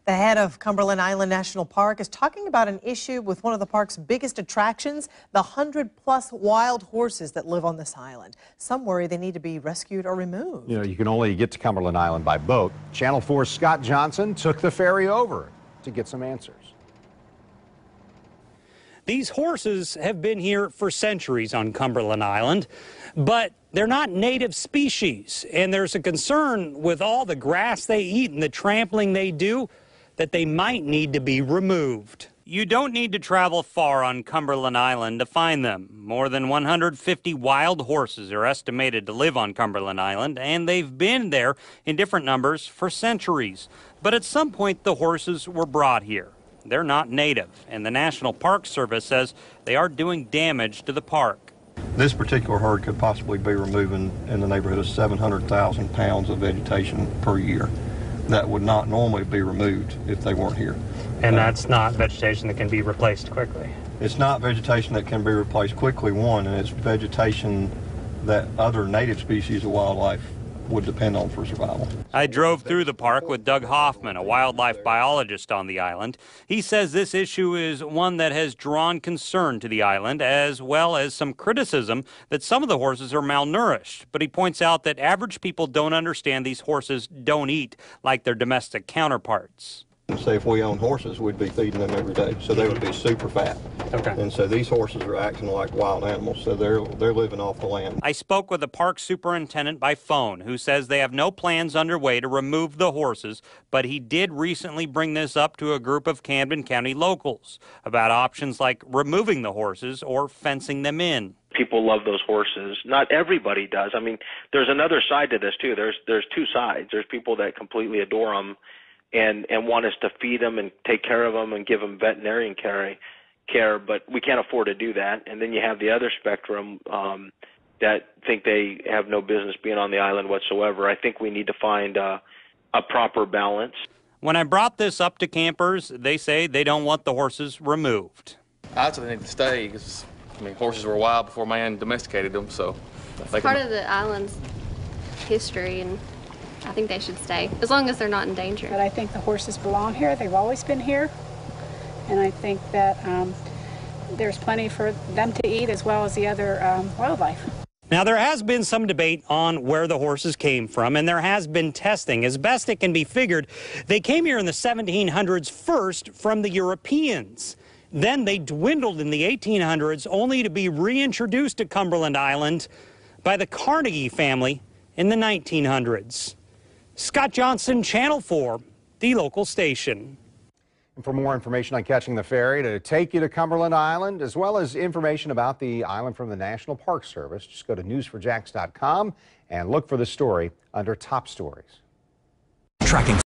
The head of Cumberland Island National Park is talking about an issue with one of the park's biggest attractions, the 100-plus wild horses that live on this island. Some worry they need to be rescued or removed. You know, you can only get to Cumberland Island by boat. Channel 4's Scott Johnson took the ferry over to get some answers. These horses have been here for centuries on Cumberland Island, but they're not native species, and there's a concern with all the grass they eat and the trampling they do that they might need to be removed. You don't need to travel far on Cumberland Island to find them. More than 150 wild horses are estimated to live on Cumberland Island, and they've been there in different numbers for centuries. But at some point, the horses were brought here. They're not native, and the National Park Service says they are doing damage to the park. This particular herd could possibly be removing in the neighborhood of 700,000 pounds of vegetation per year that would not normally be removed if they weren't here. And that's not vegetation that can be replaced quickly? It's not vegetation that can be replaced quickly, one, and it's vegetation that other native species of wildlife would depend on for survival. I drove through the park with Doug Hoffman, a wildlife biologist on the island. He says this issue is one that has drawn concern to the island, as well as some criticism that some of the horses are malnourished. But he points out that average people don't understand these horses don't eat like their domestic counterparts. Say if we owned horses, we'd be feeding them every day, so they would be super fat. Okay. And so these horses are acting like wild animals, so they're living off the land. I spoke with the park superintendent by phone, who says they have no plans underway to remove the horses, but he did recently bring this up to a group of Camden County locals about options like removing the horses or fencing them in. People love those horses. Not everybody does. I mean, there's another side to this too. There's two sides. There's people that completely adore them and want us to feed them and take care of them and give them veterinarian care, but we can't afford to do that. And then you have the other spectrum that think they have no business being on the island whatsoever. I think we need to find a proper balance. When I brought this up to campers, they say they don't want the horses removed. I'd say they need to stay because, I mean, horses were wild before man domesticated them, so it's part of the island's history, and I think they should stay, as long as they're not in danger. But I think the horses belong here. They've always been here. And I think that there's plenty for them to eat as well as the other wildlife. Now, there has been some debate on where the horses came from, and there has been testing. As best it can be figured, they came here in the 1700s first from the Europeans. Then they dwindled in the 1800s, only to be reintroduced to Cumberland Island by the Carnegie family in the 1900s. Scott Johnson, Channel 4, the local station. And for more information on catching the ferry to take you to Cumberland Island, as well as information about the island from the National Park Service, just go to news4jax.com and look for the story under Top Stories. Tracking